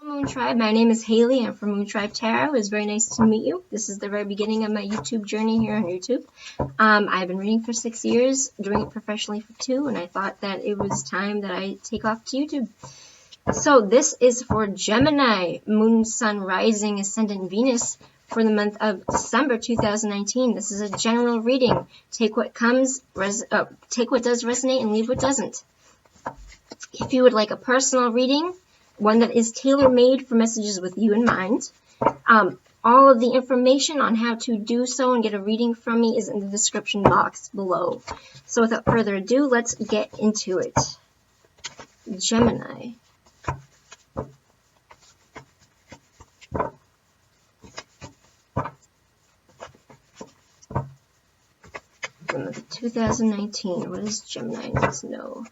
Moon Tribe, my name is Haley. I'm from Moon Tribe Tarot. It's very nice to meet you. This is the very beginning of my YouTube journey here on YouTube. I've been reading for 6 years, doing it professionally for 2, and I thought that it was time that I take off to YouTube. So this is for Gemini, Moon, Sun, Rising, Ascendant, Venus for the month of December 2019. This is a general reading. Take what comes, take what does resonate, and leave what doesn't. If you would like a personal reading, one that is tailor-made for messages with you in mind, all of the information on how to do so and get a reading from me is in the description box below. So without further ado, let's get into it. Gemini. From 2019, what does Gemini need to know?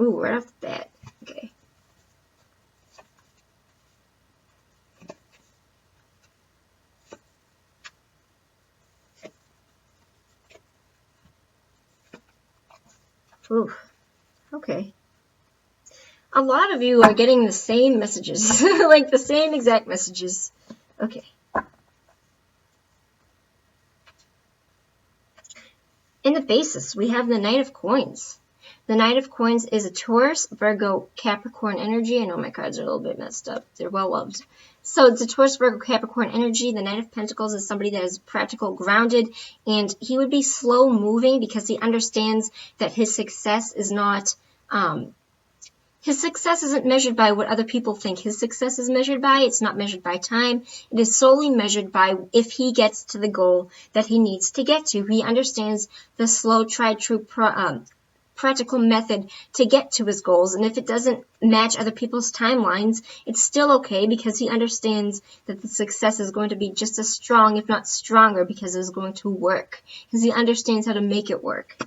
Ooh, right off the bat. Okay. Ooh. Okay. A lot of you are getting the same messages. Like the same exact messages. Okay. In the basis, we have the Knight of Coins. The Knight of Coins is a Taurus, Virgo, Capricorn energy. I know my cards are a little bit messed up. They're well loved. So it's a Taurus, Virgo, Capricorn energy. The Knight of Pentacles is somebody that is practical, grounded, and he would be slow moving because he understands that his success is not, his success isn't measured by what other people think his success is measured by. It's not measured by time. It is solely measured by if he gets to the goal that he needs to get to. He understands the slow, tried, true, practical method to get to his goals, and if it doesn't match other people's timelines, it's still okay because he understands that the success is going to be just as strong, if not stronger, because it's going to work, because he understands how to make it work.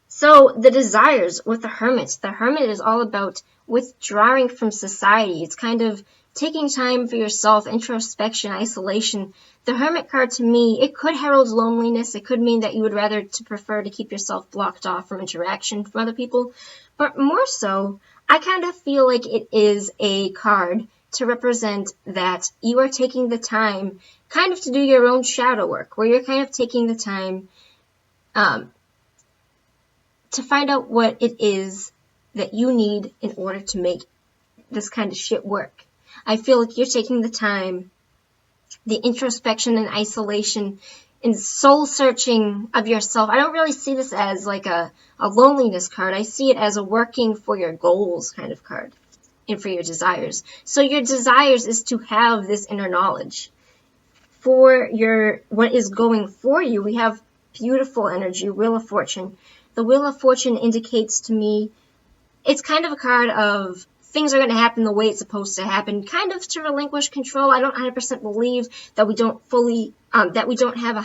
So the desires with the Hermit is all about withdrawing from society. It's kind of taking time for yourself, introspection, isolation. The Hermit card, to me, it could herald loneliness. It could mean that you would rather prefer to keep yourself blocked off from interaction from other people. But more so, I kind of feel like it is a card to represent that you are taking the time kind of to do your own shadow work, where you're kind of taking the time to find out what it is that you need in order to make this kind of shit work. I feel like you're taking the time, the introspection and isolation and soul searching of yourself. I don't really see this as like a loneliness card. I see it as a working for your goals kind of card and for your desires. So your desires is to have this inner knowledge. For your what is going for you, we have beautiful energy, Wheel of Fortune. The Wheel of Fortune indicates to me, it's kind of a card of things are going to happen the way it's supposed to happen, kind of to relinquish control. I don't 100% believe that we don't fully, that we don't have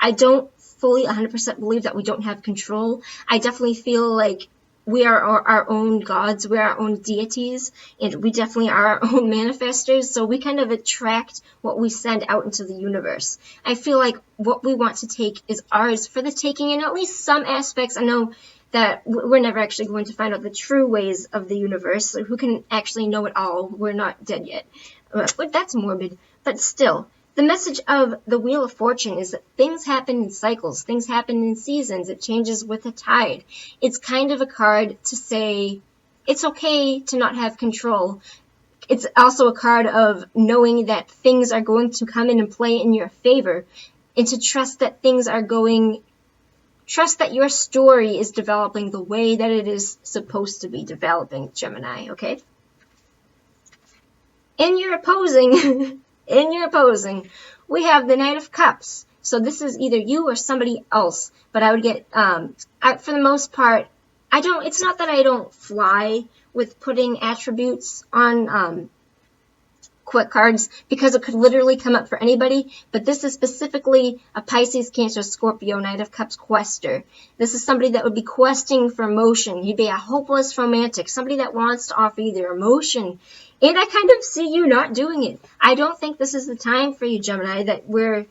I don't fully 100% believe that we don't have control. I definitely feel like we are our own gods, we are our own deities, and we definitely are our own manifestors, so we kind of attract what we send out into the universe. I feel like what we want to take is ours for the taking, and at least some aspects. I know that we're never actually going to find out the true ways of the universe, so who can actually know it all? We're not dead yet. But that's morbid. But still, the message of the Wheel of Fortune is that things happen in cycles, things happen in seasons, it changes with the tide. It's kind of a card to say it's okay to not have control. It's also a card of knowing that things are going to come in and play in your favor, and to trust that things are trust that your story is developing the way that it is supposed to be developing, Gemini, okay? In your opposing, we have the Knight of Cups. So this is either you or somebody else, but I would get, for the most part, it's not that I don't fly with putting attributes on, quick cards, because it could literally come up for anybody, but this is specifically a Pisces, Cancer, Scorpio, Knight of Cups quester. This is somebody that would be questing for emotion. He'd be a hopeless romantic, somebody that wants to offer you their emotion, and I kind of see you not doing it. I don't think this is the time for you, Gemini, that we're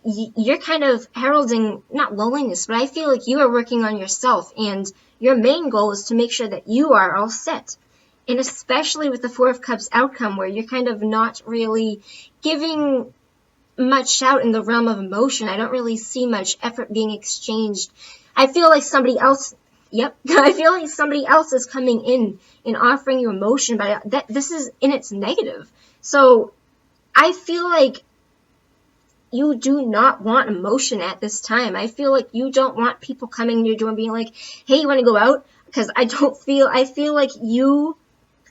you're kind of heralding, not loneliness, but I feel like you are working on yourself, and your main goal is to make sure that you are all set. And especially with the Four of Cups outcome, where you're kind of not really giving much out in the realm of emotion. I don't really see much effort being exchanged. I feel like somebody else, I feel like somebody else is coming in and offering you emotion, but this is in its negative. So I feel like you do not want emotion at this time. I feel like you don't want people coming to your door and being like, hey, you want to go out? Because I feel like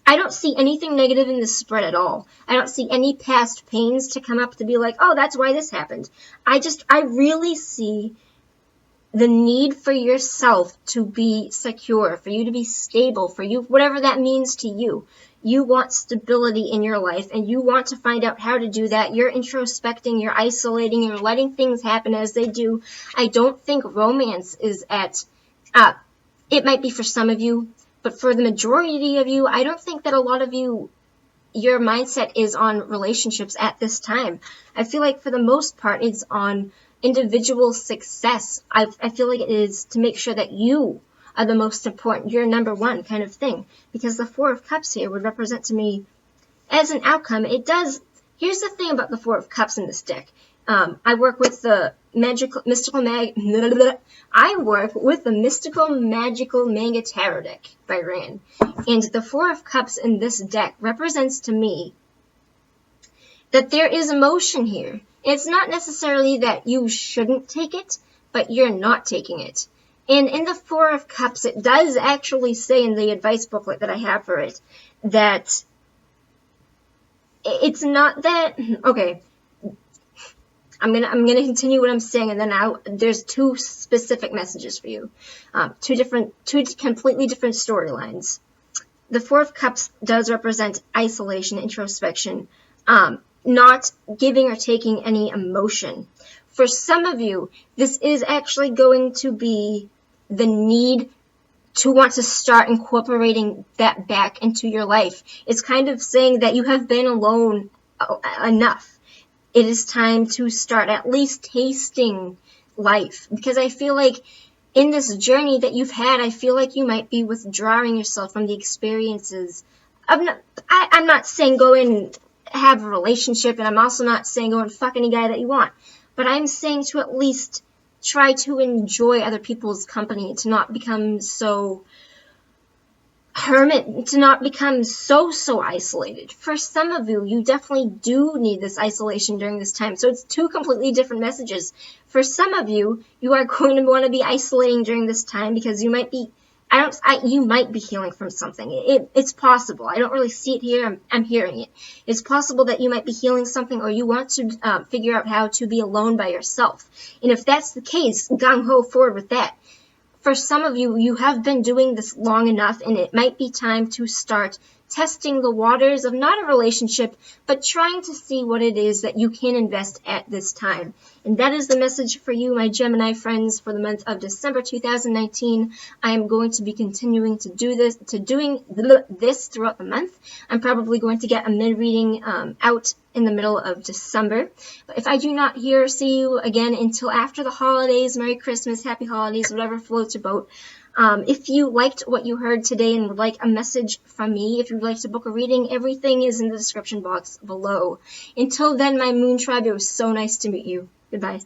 I don't see anything negative in this spread at all. I don't see any past pains to come up to be like, oh, that's why this happened. I really see the need for yourself to be secure, for you to be stable, for you, whatever that means to you. You want stability in your life, and you want to find out how to do that. You're introspecting, you're isolating, you're letting things happen as they do. I don't think romance is it might be for some of you, but for the majority of you, I don't think that a lot of you, your mindset is on relationships at this time. I feel like for the most part, it's on individual success. I feel like it is to make sure that you are the most important, you're number one kind of thing. Because the Four of Cups here would represent to me, as an outcome, it does. Here's the thing about the Four of Cups in this deck. I work with the Mystical Magical Manga Tarot deck by Rand. And the Four of Cups in this deck represents to me that there is emotion here. It's not necessarily that you shouldn't take it, but you're not taking it. And in the Four of Cups, it does actually say in the advice booklet that I have for it that it's not that, okay, I'm gonna continue what I'm saying, and then there's two specific messages for you, two completely different storylines. The Four of Cups does represent isolation, introspection, not giving or taking any emotion. For some of you, this is actually going to be the need to want to start incorporating that back into your life. It's kind of saying that you have been alone enough. It is time to start at least tasting life. Because I feel like in this journey that you've had, I feel like you might be withdrawing yourself from the experiences. I'm not saying go and have a relationship, and I'm also not saying go and fuck any guy that you want. But I'm saying to at least try to enjoy other people's company, to not become so hermit, to not become so isolated. For some of you, you definitely do need this isolation during this time. So it's two completely different messages. For some of you, you are going to want to be isolating during this time because you might be, you might be healing from something. It's possible. I don't really see it here. I'm hearing it. It's possible that you might be healing something, or you want to figure out how to be alone by yourself. And if that's the case, gung-ho forward with that. For some of you, you have been doing this long enough, and it might be time to start testing the waters of not a relationship, but trying to see what it is that you can invest at this time. And that is the message for you, my Gemini friends, for the month of December 2019. I am going to be continuing to doing this throughout the month. I'm probably going to get a mid-reading out in the middle of December. But if I do not see you again until after the holidays, Merry Christmas, Happy Holidays, whatever floats your boat. If you liked what you heard today and would like a message from me, if you'd like to book a reading, everything is in the description box below. Until then, my Moon Tribe, it was so nice to meet you. Goodbye.